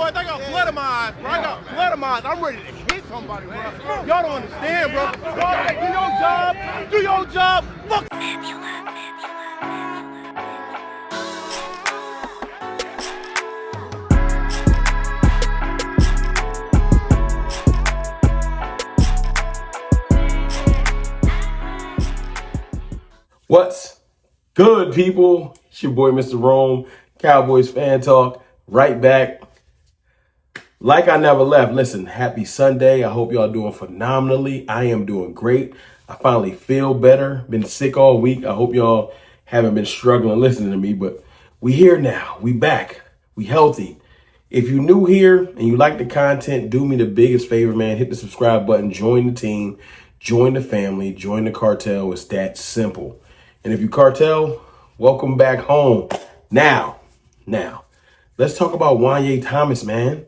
boys, I got blood in my eyes, bro. I got blood in my eyes. I'm ready to hit somebody, bro. Y'all don't understand, bro. Y'all do your job. Do your job. Fuck. What's good, people? It's your boy, Mr. Rome, Cowboys Fan Talk, right back. Like I never left. Listen, happy Sunday. I hope y'all doing phenomenally. I am doing great. I finally feel better. Been sick all week. I hope y'all haven't been struggling listening to me, but we here now. We back. We healthy. If you're new here and you like the content, do me the biggest favor, man. Hit the subscribe button. Join the team. Join the family. Join the cartel. It's that simple. And if you cartel, welcome back home. Now, let's talk about JUANYEH THOMAS, man.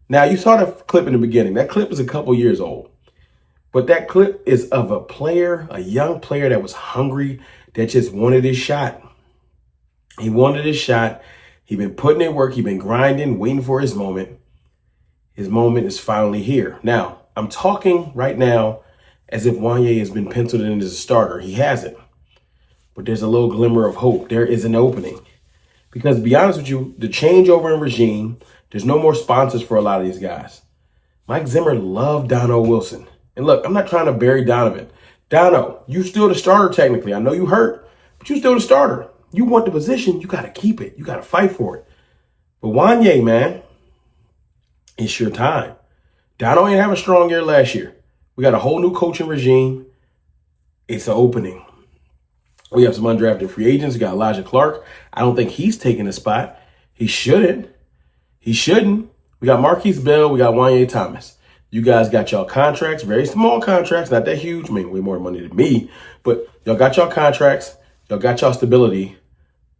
Now, you saw the clip in the beginning. That clip is a couple years old. But that clip is of a player, a young player that was hungry, that just wanted his shot. He wanted his shot. He'd been putting in work. He'd been grinding, waiting for his moment. His moment is finally here. Now, I'm talking right now as if JUANYEH has been penciled in as a starter. He hasn't. But there's a little glimmer of hope. There is an opening. Because to be honest with you, the changeover in regime, there's no more sponsors for a lot of these guys. Mike Zimmer loved Dono Wilson. And look, I'm not trying to bury Donovan. Dono, you still the starter technically. I know you hurt, but you still the starter. You want the position, you got to keep it. You got to fight for it. But JUANYEH, man, it's your time. Dono ain't have a strong year last year. We got a whole new coaching regime. It's an opening. We have some undrafted free agents. We got Elijah Clark. I don't think he's taking a spot. He shouldn't. He shouldn't. We got Marquise Bell. We got JUANYEH THOMAS. You guys got y'all contracts, very small contracts, not that huge. I mean, way more money than me. But y'all got y'all contracts. Y'all got y'all stability.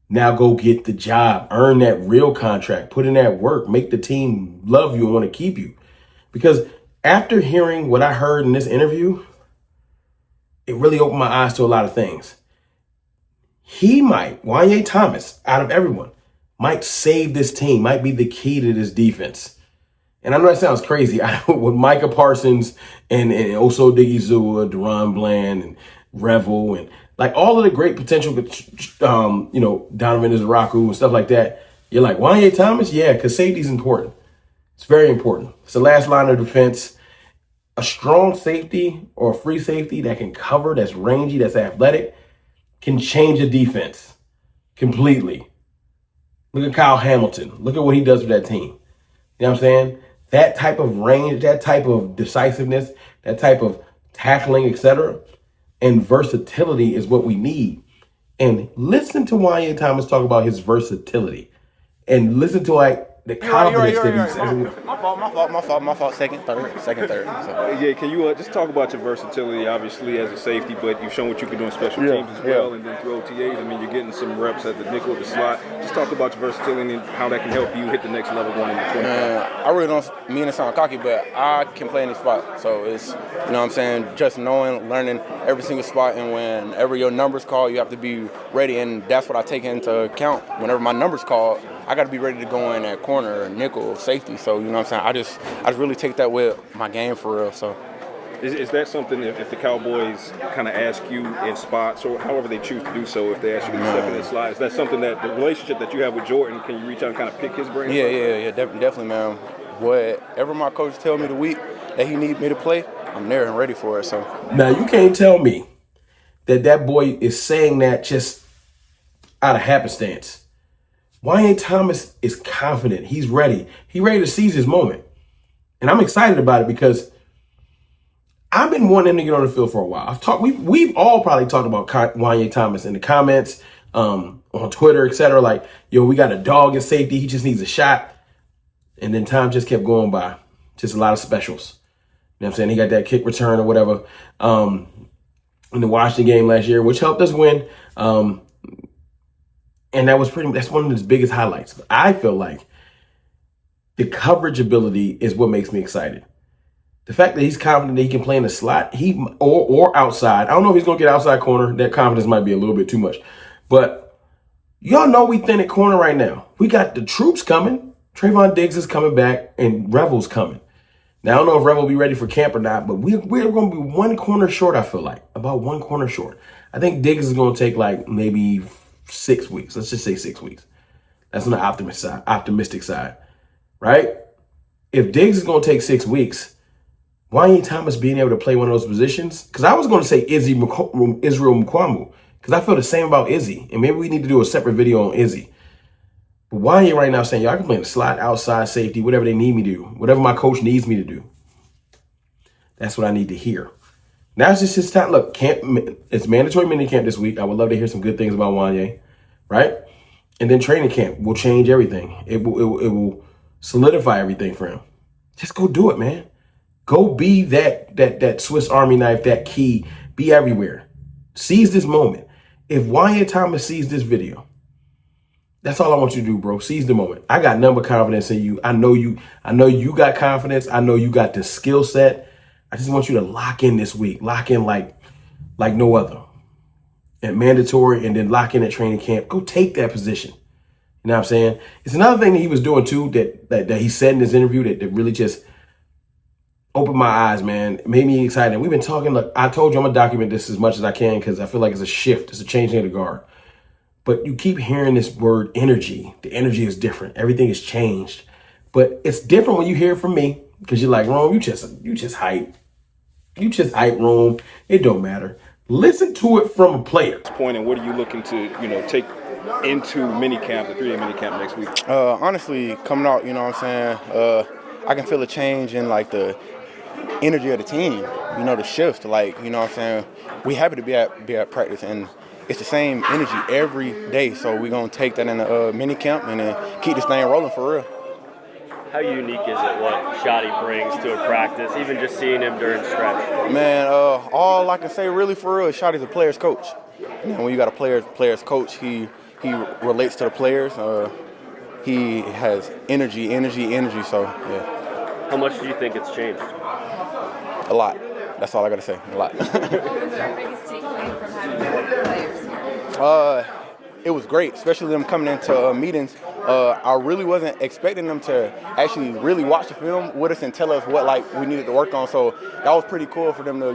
Now go get the job. Earn that real contract. Put in that work. Make the team love you and want to keep you. Because after hearing what I heard in this interview, it really opened my eyes to a lot of things. He might, JUANYEH THOMAS, out of everyone, might save this team, might be the key to this defense. And I know that sounds crazy. With Micah Parsons and Oso Digizua, Deron Bland and Revel and like all of the great potential, Donovan Izaraku and stuff like that. You're like, JUANYEH THOMAS? Yeah, because safety is important. It's very important. It's the last line of defense. A strong safety or a free safety that can cover, that's rangy, that's athletic, can change a defense completely. Look at Kyle Hamilton. Look at what he does for that team. You know what I'm saying? That type of range, that type of decisiveness, that type of tackling, etc., and versatility is what we need. And listen to JUANYEH THOMAS talk about his versatility. And listen to like the confidence that he's. My fault. Second, third. So. Yeah, can you just talk about your versatility, obviously, as a safety, but you've shown what you can do in special teams as well, and then through OTAs. I mean, you're getting some reps at the nickel, the slot. Just talk about your versatility and how that can help you hit the next level going into 20. I really don't mean to sound cocky, but I can play any spot. So it's, you know what I'm saying, just knowing, learning every single spot, and whenever your number's called, you have to be ready, and that's what I take into account. Whenever my number's called, I got to be ready to go in at corner, nickel, safety. So, you know what I'm saying? I just really take that with my game for real. So, is that something if the Cowboys kind of ask you in spots or however they choose to do so, if they ask you to step in that slot, is that something that the relationship that you have with Jordan, can you reach out and kind of pick his brain? Yeah, definitely, man. Whatever my coach tell me the week that he need me to play, I'm there and ready for it. So now you can't tell me that boy is saying that just out of happenstance. JUANYEH THOMAS is confident. He's ready. He's ready to seize his moment. And I'm excited about it because I've been wanting him to get on the field for a while. We've all probably talked about JUANYEH THOMAS in the comments, on Twitter, etc. Like, yo, we got a dog in safety. He just needs a shot. And then time just kept going by. Just a lot of specials. You know what I'm saying? He got that kick return or whatever in the Washington game last year, which helped us win. And that's one of his biggest highlights. But I feel like the coverage ability is what makes me excited. The fact that he's confident that he can play in the slot, or outside. I don't know if he's going to get outside corner. That confidence might be a little bit too much. But y'all know we thin at corner right now. We got the troops coming. Trayvon Diggs is coming back and Revel's coming. Now, I don't know if Revel will be ready for camp or not, but we're going to be one corner short, I feel like. About one corner short. I think Diggs is going to take like maybe 6 weeks. Let's just say 6 weeks. That's on the optimistic side, right? If Diggs is going to take 6 weeks, why ain't Thomas being able to play one of those positions? Because I was going to say Israel Mukwamu, because I feel the same about Izzy. And maybe we need to do a separate video on Izzy. But why ain't right now saying, y'all can play in the slot, outside, safety, whatever they need me to do, whatever my coach needs me to do. That's what I need to hear. Now it's just his time. Look, camp, it's mandatory mini camp this week. I would love to hear some good things about Juanyeh, right? And then training camp will change everything. It will solidify everything for him. Just go do it, man. Go be that Swiss Army knife, that key. Be everywhere. Seize this moment. If Juanyeh Thomas sees this video, that's all I want you to do, bro. Seize the moment. I got nothing but confidence in you. I know you got confidence. I know you got the skill set. I just want you to lock in this week. Lock in like no other. And mandatory, and then lock in at training camp. Go take that position. You know what I'm saying? It's another thing that he was doing too that he said in this interview that really just opened my eyes, man. It made me excited. We've been talking. Look, I told you I'm gonna document this as much as I can because I feel like it's a shift. It's a changing of the guard. But you keep hearing this word energy. The energy is different. Everything has changed. But it's different when you hear it from me because you're like, Rome, you just hype. You just hype, Rome. It don't matter. Listen to it from a player. Point, and what are you looking to, take into minicamp, the 3-day minicamp next week? Honestly, coming out, you know what I'm saying, I can feel a change in like the energy of the team, the shift. Like, you know what I'm saying, we happy to be at practice, and it's the same energy every day. So we're going to take that in the mini camp and then keep this thing rolling for real. How unique is it what Shotty brings to a practice, even just seeing him during stretch? Man, all I can say really for real is Shotty's a player's coach. And when you got a player's coach, he relates to the players. He has energy. So, yeah. How much do you think it's changed? A lot. That's all I got to say. A lot. What was your biggest takeaway from having the players? It was great, especially them coming into meetings. I really wasn't expecting them to actually really watch the film with us and tell us what we needed to work on. So that was pretty cool for them to,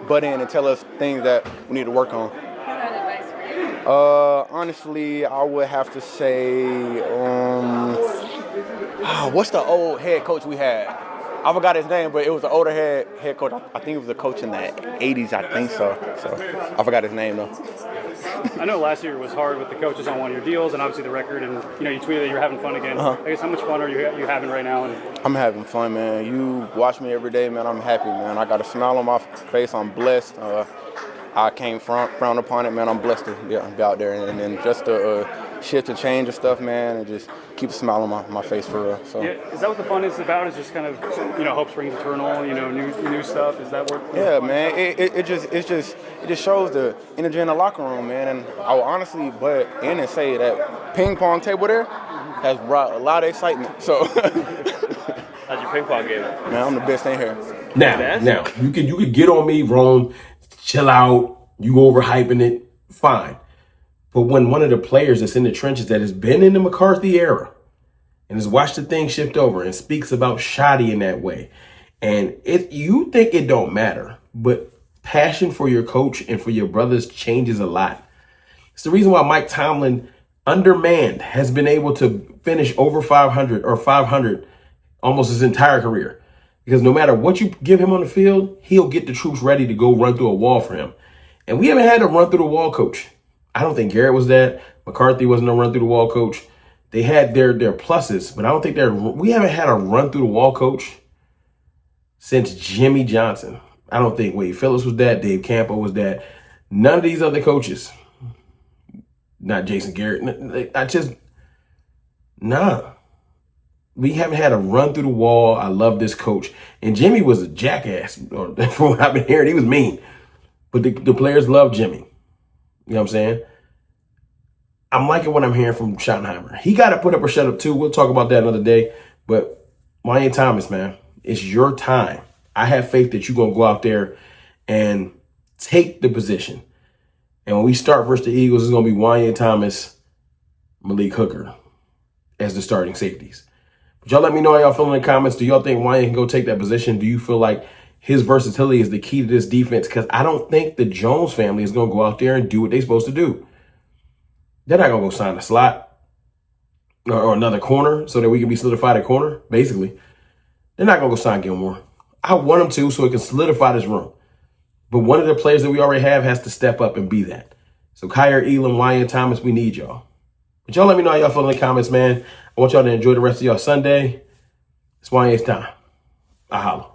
butt in and tell us things that we need to work on. What advice for you? Honestly, I would have to say, what's the old head coach we had? I forgot his name, but it was an older head coach. I think it was a coach in the 80s, I think so. So I forgot his name, though. I know last year was hard with the coaches on one of your deals and obviously the record, and you tweeted that you're having fun again. I guess how much fun are you having right now? I'm having fun, man. You watch me every day, man. I'm happy, man. I got a smile on my face. I'm blessed. I can't frown upon it, man. I'm blessed to be out there, and then just to shift and change and stuff, man, and just keep a smile on my face for real. So yeah, is that what the fun is about? Is just kind of hope springs eternal, new stuff? Is that what? Yeah, man. It just shows the energy in the locker room, man. And I will honestly butt in and say that ping pong table there has brought a lot of excitement. So how's your ping pong game? Man, I'm the best in here. Now you could get on me, Rome. Chill out. You overhyping it. Fine. But when one of the players that's in the trenches that has been in the McCarthy era and has watched the thing shift over and speaks about Shotty in that way, and you think it don't matter, but passion for your coach and for your brothers changes a lot. It's the reason why Mike Tomlin, undermanned, has been able to finish over 500 or 500 almost his entire career. Because no matter what you give him on the field, he'll get the troops ready to go run through a wall for him. And we haven't had a run through the wall coach. I don't think Garrett was that. McCarthy wasn't a run through the wall coach. They had their pluses, but I don't think we haven't had a run through the wall coach since Jimmy Johnson. I don't think Wade Phillips was that. Dave Campo was that. None of these other coaches, not Jason Garrett. Nah. We haven't had a run through the wall. I love this coach. And Jimmy was a jackass. From what I've been hearing, he was mean. But the players love Jimmy. You know what I'm saying? I'm liking what I'm hearing from Schottenheimer. He got to put up or shut up too. We'll talk about that another day. But Juanyeh Thomas, man, it's your time. I have faith that you're going to go out there and take the position. And when we start versus the Eagles, it's going to be Juanyeh Thomas, Malik Hooker as the starting safeties. But y'all let me know how y'all feel in the comments. Do y'all think Juanyeh can go take that position? Do you feel like his versatility is the key to this defense? Because I don't think the Jones family is going to go out there and do what they're supposed to do. They're not going to go sign a slot or another corner so that we can be solidified at corner, basically. They're not going to go sign Gilmore. I want them to so it can solidify this room. But one of the players that we already have has to step up and be that. So Kyer, Elam, JUANYEH Thomas, we need y'all. But y'all let me know how y'all feel in the comments, man. I want y'all to enjoy the rest of y'all Sunday. It's JUANYEH's time. I holla.